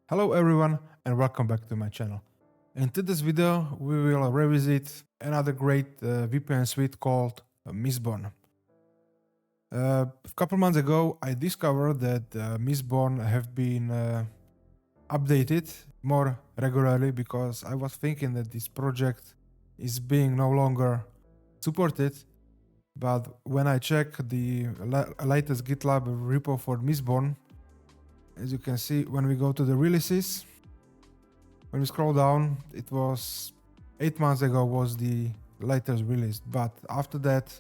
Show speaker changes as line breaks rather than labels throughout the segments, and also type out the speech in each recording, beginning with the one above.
Hello everyone and welcome back to my channel. In today's video we will revisit another great VPN suite called Mistborn. A couple months ago I discovered that Mistborn have been updated more regularly because I was thinking that this project is being no longer supported, but when I check the latest GitLab repo for Mistborn, as you can see, when we go to the releases, when we scroll down, it was 8 months ago was the latest release, but after that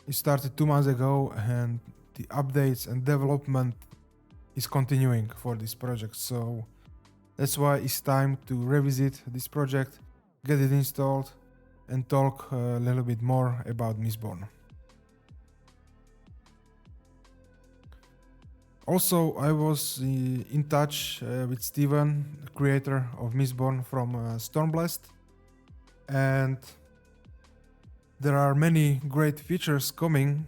it started 2 months ago and the updates and development is continuing for this project. So that's why it's time to revisit this project, get it installed and talk a little bit more about Mistborn. Also, I was in touch with Steven, the creator of Mistborn from Stormblast, and there are many great features coming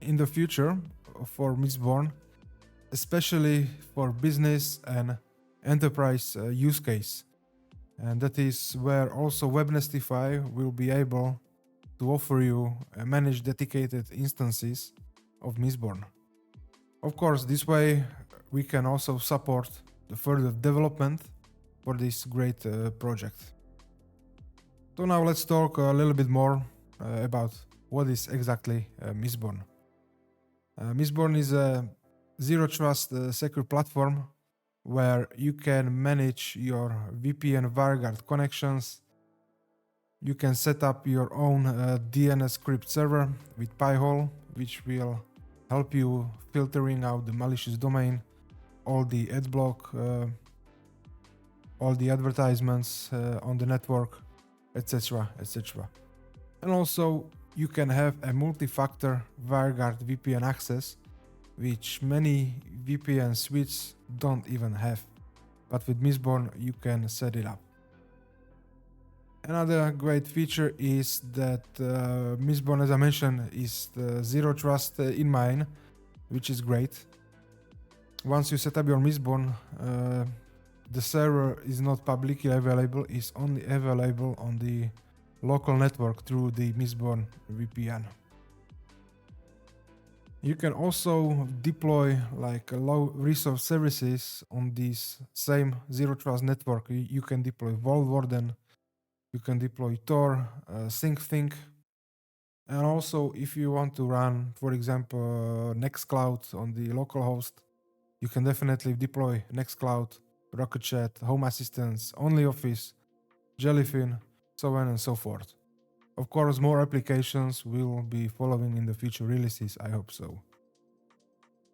in the future for Mistborn, especially for business and enterprise use case. And that is where also Webnestify will be able to offer you manage dedicated instances of Mistborn. Of course, this way we can also support the further development for this great project. So now let's talk a little bit more about what is exactly Mistborn. Mistborn is a zero trust secure platform where you can manage your VPN WireGuard connections. You can set up your own DNS script server with Pi-hole, which will help you filtering out the malicious domain, all the ad block, all the advertisements on the network, etc. etc. And also you can have a multi-factor WireGuard VPN access, which many VPN suites don't even have, but with Mistborn you can set it up. Another great feature is that Mistborn, as I mentioned, is the zero trust in mind, which is great. Once you set up your Mistborn, the server is not publicly available, it's only available on the local network through the Mistborn VPN. You can also deploy like low resource services on this same zero trust network. You can deploy Vault Warden, you can deploy Tor, SyncThink, and also if you want to run, for example, Nextcloud on the local host, you can definitely deploy Nextcloud, Rocket Chat, Home Assistance, OnlyOffice, Jellyfin, so on and so forth. Of course, more applications will be following in the future releases, I hope so.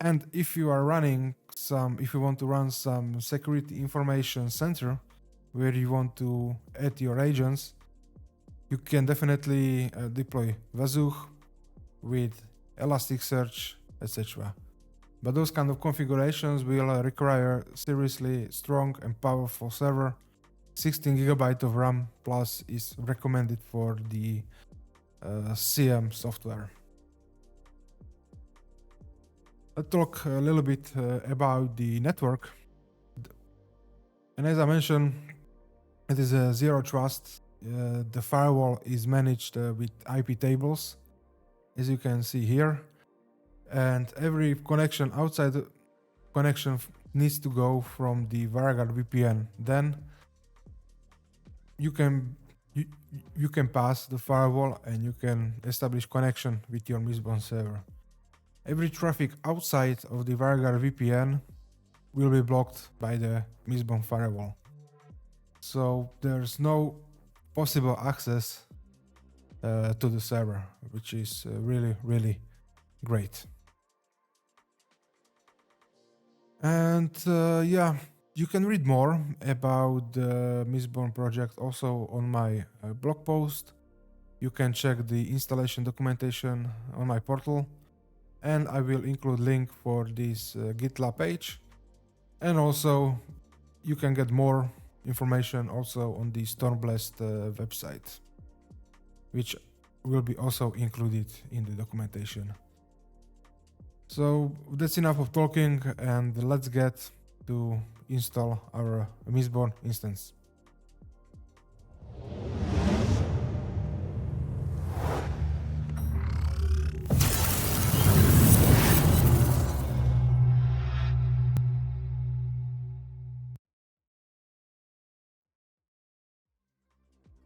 And if you want to run some security information center where you want to add your agents, you can definitely deploy Vazoo with Elasticsearch, etc. But those kind of configurations will require seriously strong and powerful server. 16 GB of RAM plus is recommended for the CM software. Let's talk a little bit about the network. And as I mentioned, it is a zero trust. The firewall is managed with IP tables, as you can see here. And every connection outside the connection needs to go from the WireGuard VPN. Then you can pass the firewall and you can establish connection with your Mistborn server. Every traffic outside of the WireGuard VPN will be blocked by the Mistborn firewall. So there's no possible access to the server, which is really, really great. And yeah, you can read more about the Mistborn project also on my blog post. You can check the installation documentation on my portal, and I will include link for this GitLab page. And also you can get more information also on the Stormblast website, which will be also included in the documentation. So that's enough of talking and let's get to install our Mistborn instance.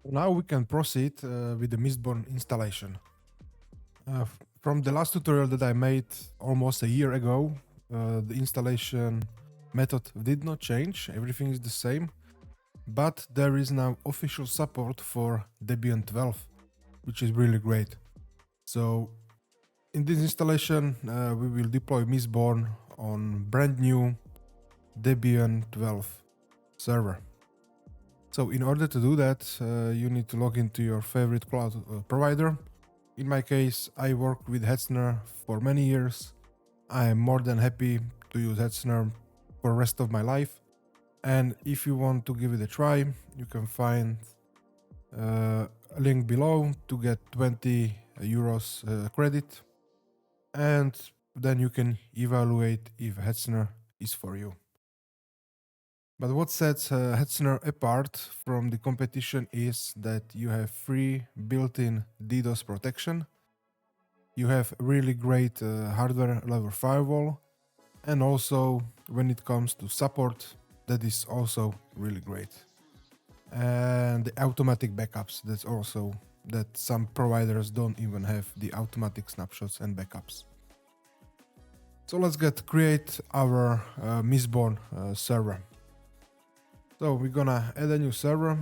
Now we can proceed with the Mistborn installation. From the last tutorial that I made almost a year ago, the installation method did not change, everything is the same, but there is now official support for Debian 12, which is really great. So in this installation, we will deploy Mistborn on brand new Debian 12 server. So in order to do that, you need to log into your favorite cloud provider. In my case, I worked with Hetzner for many years. I am more than happy to use Hetzner for the rest of my life. And if you want to give it a try, you can find a link below to get 20 euros credit. And then you can evaluate if Hetzner is for you. But what sets Hetzner apart from the competition is that you have free built-in DDoS protection, you have really great hardware level firewall, and also when it comes to support, that is also really great. And the automatic backups, that's also that some providers don't even have the automatic snapshots and backups. So let's create our Mistborn server. So we're gonna add a new server.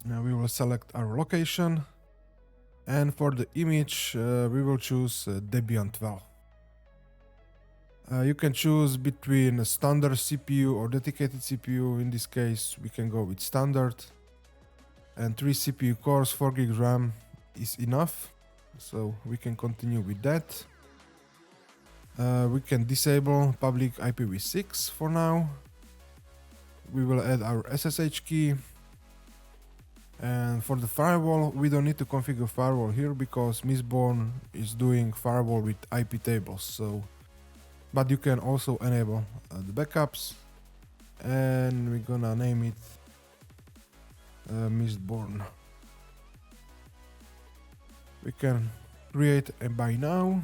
Now we will select our location, and for the image we will choose Debian 12. You can choose between a standard CPU or dedicated CPU. In this case we can go with standard, and 3 CPU cores, 4 GB RAM is enough, so we can continue with that. We can disable public IPv6 for now. We will add our SSH key, and for the firewall we don't need to configure firewall here because Mistborn is doing firewall with IP tables. So, but you can also enable the backups, and we're gonna name it Mistborn. We can create a by now.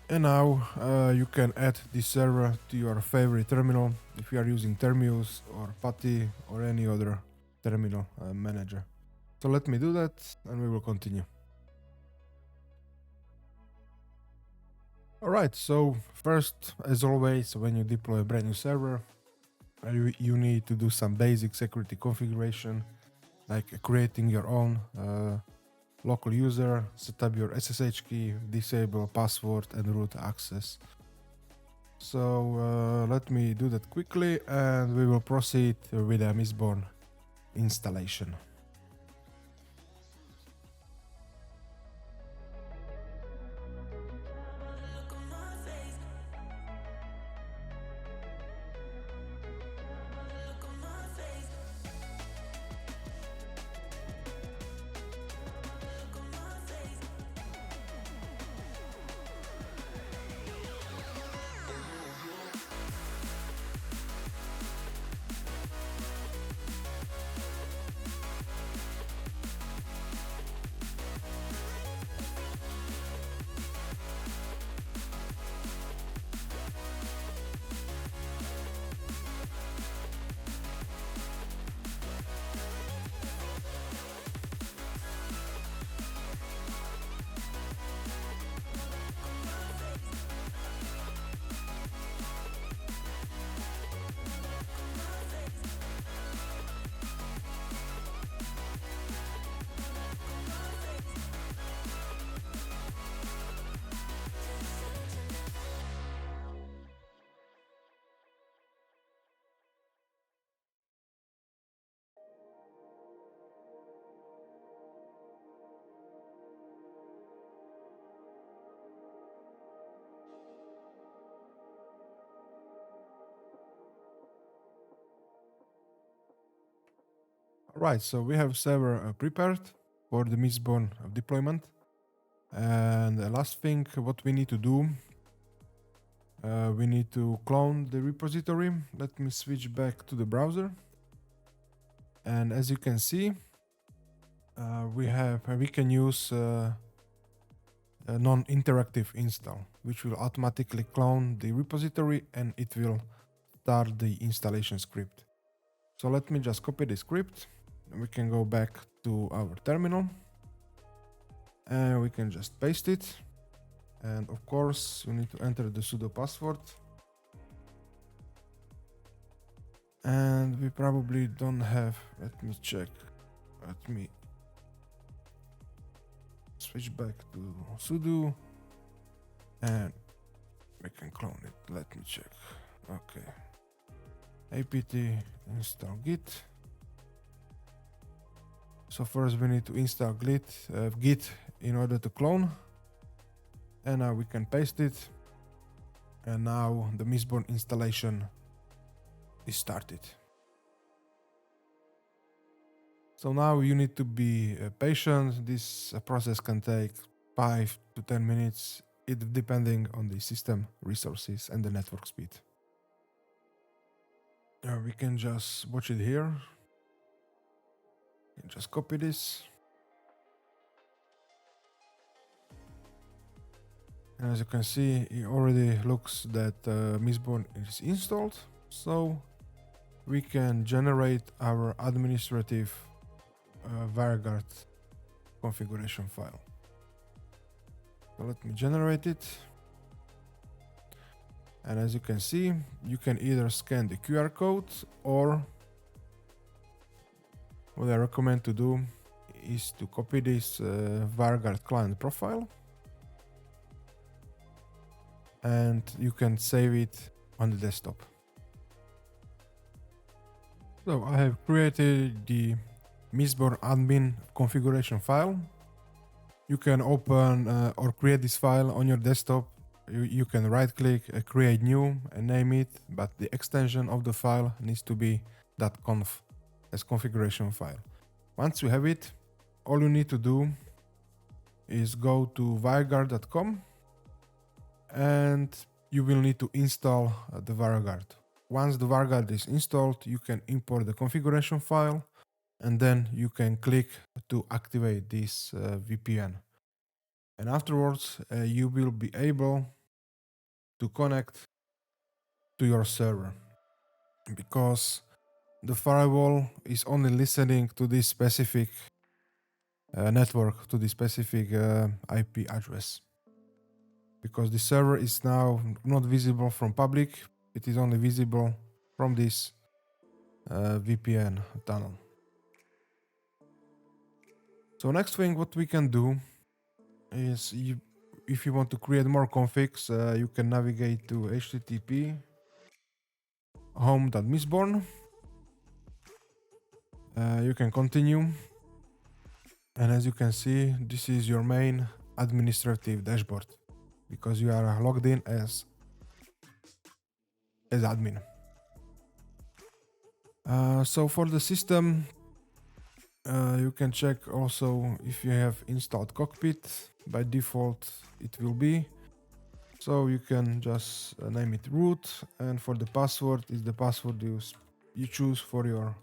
And now you can add this server to your favorite terminal if you are using Termius or PuTTY or any other terminal manager. So let me do that and we will continue. Alright, so first, as always, when you deploy a brand new server, you need to do some basic security configuration, like creating your own local user, set up your SSH key, disable password and root access. So let me do that quickly and we will proceed with a Mistborn installation. Right, so we have server prepared for the Mistborn deployment. And the last thing, what we need to do, we need to clone the repository. Let me switch back to the browser. And as you can see, we can use a non-interactive install, which will automatically clone the repository and it will start the installation script. So let me just copy the script. We can go back to our terminal and we can just paste it. And of course, you need to enter the sudo password. And we probably don't have, let me check. Let me switch back to sudo and we can clone it. Let me check. Okay. apt install git. So first we need to install git in order to clone. And now we can paste it. And now the Mistborn installation is started. So now you need to be patient. This process can take 5 to 10 minutes, depending on the system resources and the network speed. We can just watch it here. You can just copy this. And as you can see, it already looks that Mistborn is installed. So we can generate our administrative WireGuard configuration file. So let me generate it. And as you can see, you can either scan the QR code or what I recommend to do is to copy this WireGuard client profile. And you can save it on the desktop. So I have created the Mistborn admin configuration file. You can open or create this file on your desktop. You can right click, create new and name it, but the extension of the file needs to be .conf as configuration file. Once you have it, all you need to do is go to wireguard.com and you will need to install the WireGuard. Once the WireGuard is installed, you can import the configuration file and then you can click to activate this VPN. And afterwards, you will be able to connect to your server because the firewall is only listening to this specific network, to this specific IP address. Because the server is now not visible from public, it is only visible from this VPN tunnel. So next thing what we can do is if you want to create more configs, you can navigate to http home.mistborn. You can continue. And as you can see, this is your main administrative dashboard because you are logged in as admin. So for the system, you can check also if you have installed Cockpit. By default, it will be. So you can just name it root, and for the password is the password you choose for your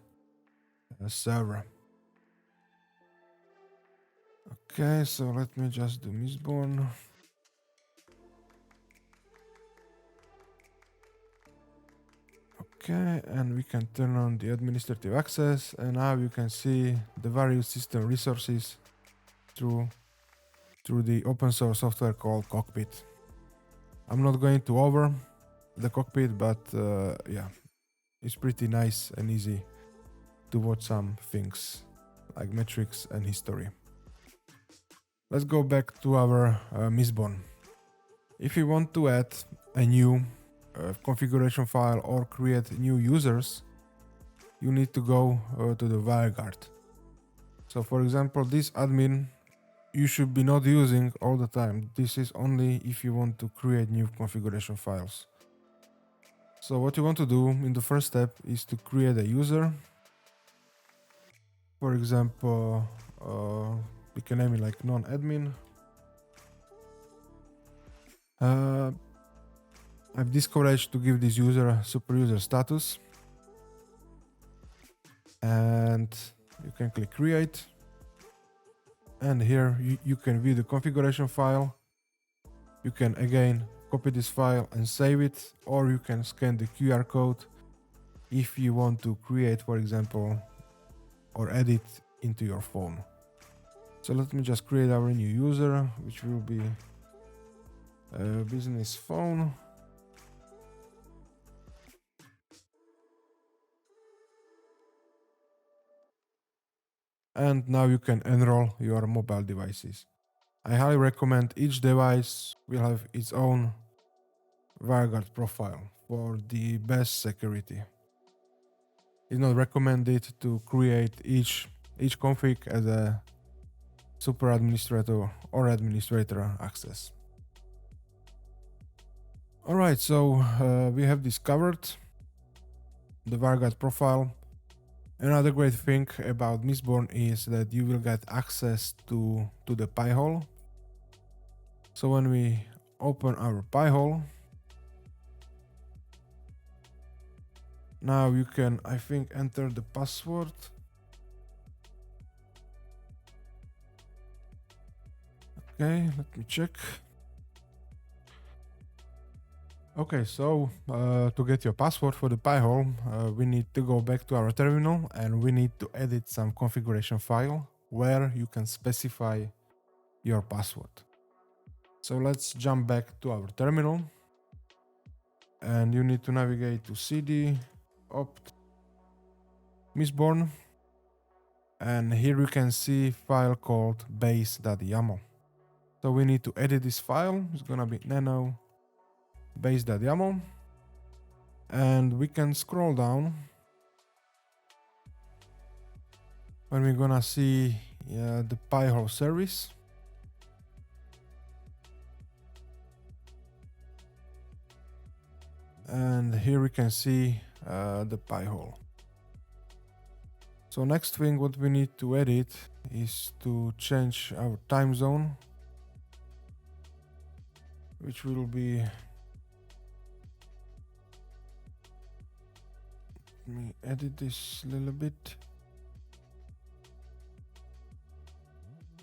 server. Okay, so let me just do Mistborn. Okay, and we can turn on the administrative access, and now you can see the various system resources through the open source software called Cockpit. I'm not going to over the Cockpit, but yeah, it's pretty nice and easy to watch some things like metrics and history. Let's go back to our Mistborn. If you want to add a new configuration file or create new users, you need to go to the WireGuard. So for example, this admin you should be not using all the time. This is only if you want to create new configuration files. So what you want to do in the first step is to create a user. For example, we can name it like non-admin. I've discouraged to give this user a super user status, and you can click create, and here you can view the configuration file. You can again copy this file and save it, or you can scan the QR code if you want to create, for example, or edit into your phone. So let me just create our new user, which will be a business phone. And now you can enroll your mobile devices. I highly recommend each device will have its own WireGuard profile for the best security. It's not recommended to create each config as a super administrator or administrator access. Alright, so we have discovered the WireGuard profile. Another great thing about Mistborn is that you will get access to the Pi-hole. So when we open our Pi-hole, now you can, I think, enter the password. Okay, let me check. Okay, so to get your password for the Pi-hole, we need to go back to our terminal and we need to edit some configuration file where you can specify your password. So let's jump back to our terminal, and you need to navigate to cd opt Mistborn, and here you can see file called base.yaml. So we need to edit this file. It's gonna be nano base.yaml, and we can scroll down when we're gonna see the Pi-hole service. And here we can see the Pi-hole. So next thing what we need to edit is to change our time zone, which will be, let me edit this a little bit.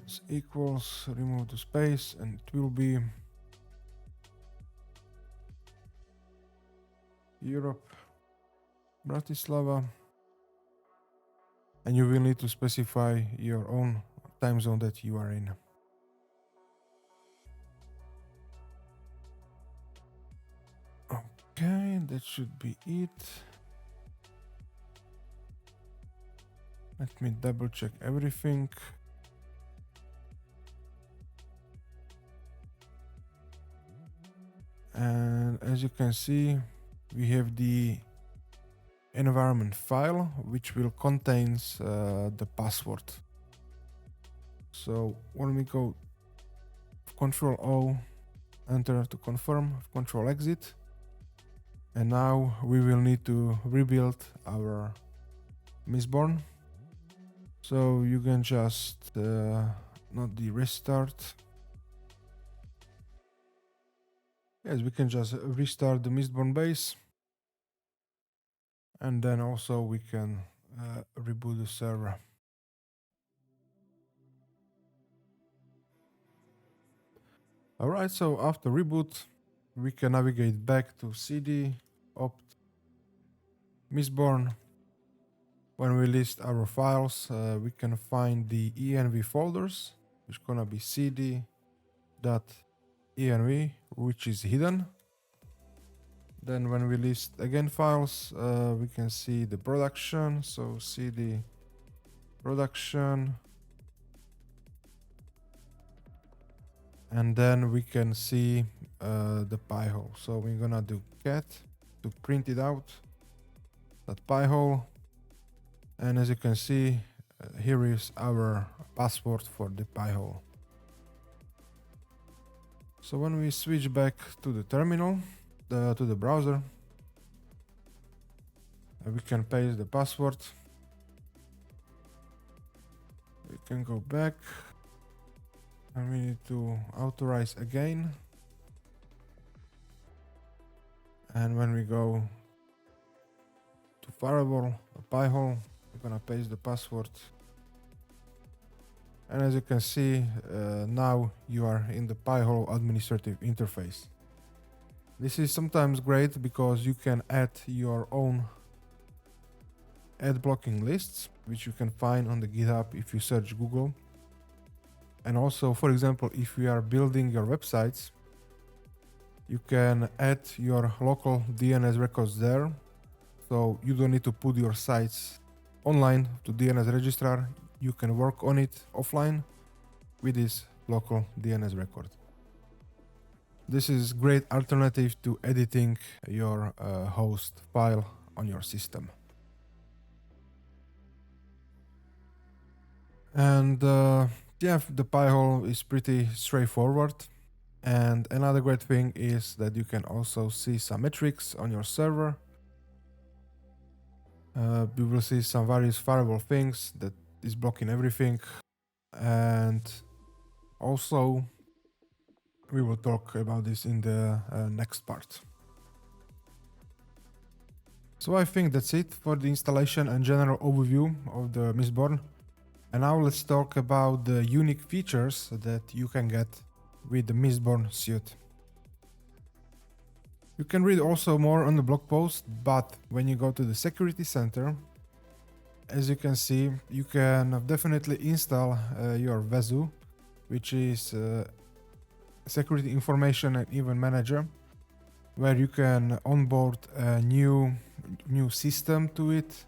This equals, remove the space, and it will be Europe, Bratislava, and you will need to specify your own time zone that you are in. Okay, that should be it. Let me double check everything. And as you can see, we have the environment file which will contains the password. So when we go Control O, enter to confirm, Control exit, and now we will need to rebuild our Mistborn. So you can just not the restart. Yes, we can just restart the Mistborn base, and then also we can reboot the server. Alright, so after reboot, we can navigate back to cd opt Mistborn. When we list our files, we can find the env folders, which is gonna be cd.env, which is hidden. Then when we list again files, we can see the production, so cd production, and then we can see the Pi-hole. So we're gonna do cat to print it out, that Pi-hole, and as you can see, here is our password for the Pi-hole. So when we switch back to the terminal, to the browser, we can paste the password. We can go back, and we need to authorize again. And when we go to Firewall, a Pi-hole, we're gonna paste the password. And as you can see, now you are in the Pi-hole administrative interface. This is sometimes great because you can add your own ad blocking lists, which you can find on the GitHub if you search Google. And also, for example, if you are building your websites, you can add your local DNS records there. So you don't need to put your sites online to DNS registrar. You can work on it offline with this local DNS record. This is great alternative to editing your host file on your system. And yeah, the Pi-hole is pretty straightforward. And another great thing is that you can also see some metrics on your server. You will see some various firewall things that is blocking everything. And also, we will talk about this in the next part. So I think that's it for the installation and general overview of the Mistborn. And now let's talk about the unique features that you can get with the Mistborn suite. You can read also more on the blog post, but when you go to the security center, as you can see, you can definitely install your Vezu, which is security information and event manager, where you can onboard a new system to it.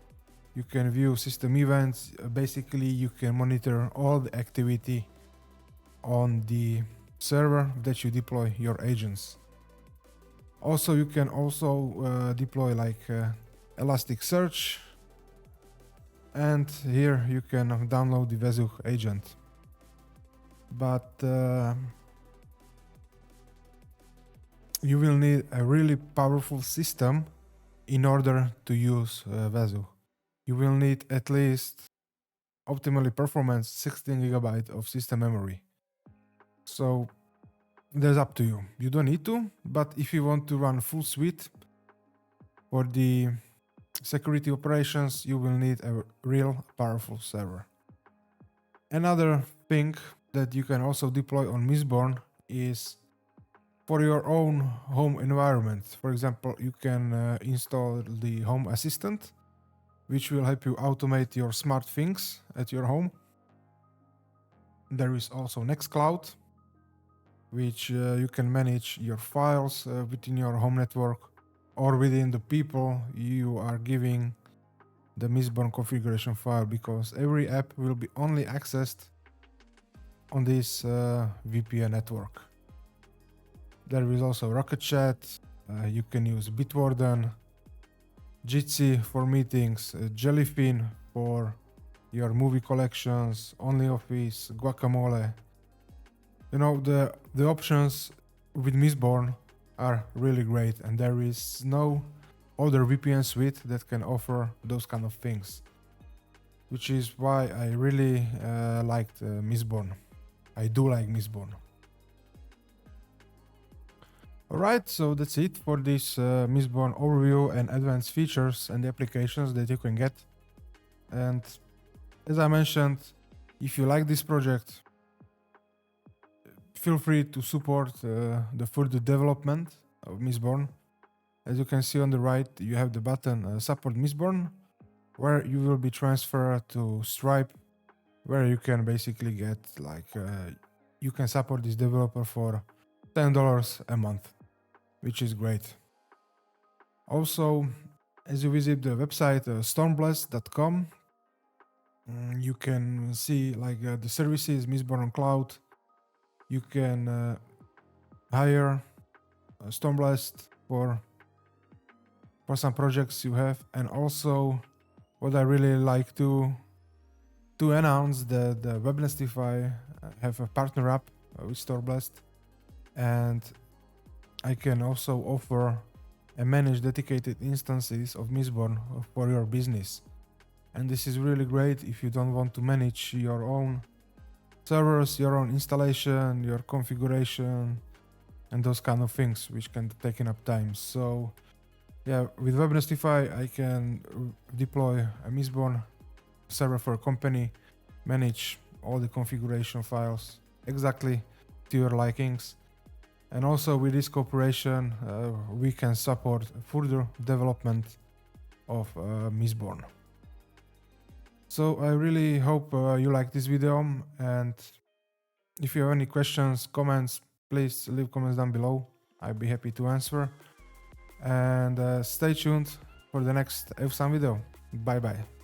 You can view system events. Basically, you can monitor all the activity on the server that you deploy your agents. Also, you can also deploy like Elasticsearch, and here you can download the Vezu agent. But you will need a really powerful system in order to use Vezu. You will need at least optimally performance 16 GB of system memory. So that's up to you. You don't need to, but if you want to run full suite for the security operations, you will need a real powerful server. Another thing that you can also deploy on Mistborn is for your own home environment. For example, you can install the Home Assistant, which will help you automate your smart things at your home. There is also Nextcloud, which you can manage your files within your home network or within the people you are giving the Mistborn configuration file, because every app will be only accessed on this VPN network. There is also Rocket Chat. You can use Bitwarden, Jitsi for meetings, Jellyfin for your movie collections, OnlyOffice, Guacamole. You know, the options with Mistborn are really great, and there is no other VPN suite that can offer those kind of things, which is why I really liked Mistborn. I do like Mistborn. Alright, so that's it for this Mistborn overview and advanced features and the applications that you can get. And as I mentioned, if you like this project, feel free to support the further development of Mistborn. As you can see on the right, you have the button Support Mistborn, where you will be transferred to Stripe, where you can basically get like, you can support this developer for $10 a month, which is great. Also, as you visit the website stormblast.com, you can see like the services Mistborn on Cloud. You can hire Stormblast for some projects you have. And also, what I really like to announce that the Webnestify have a partner app with Stormblast, and I can also offer and manage dedicated instances of Mistborn for your business. And this is really great if you don't want to manage your own servers, your own installation, your configuration, and those kind of things, which can take up time. So Yeah, with Webnestify, I can deploy a Mistborn server for a company, manage all the configuration files exactly to your likings. And also with this cooperation, we can support further development of Mistborn. So I really hope you like this video, and if you have any questions, comments, please leave comments down below. I'd be happy to answer. And stay tuned for the next F-Sun video. Bye bye.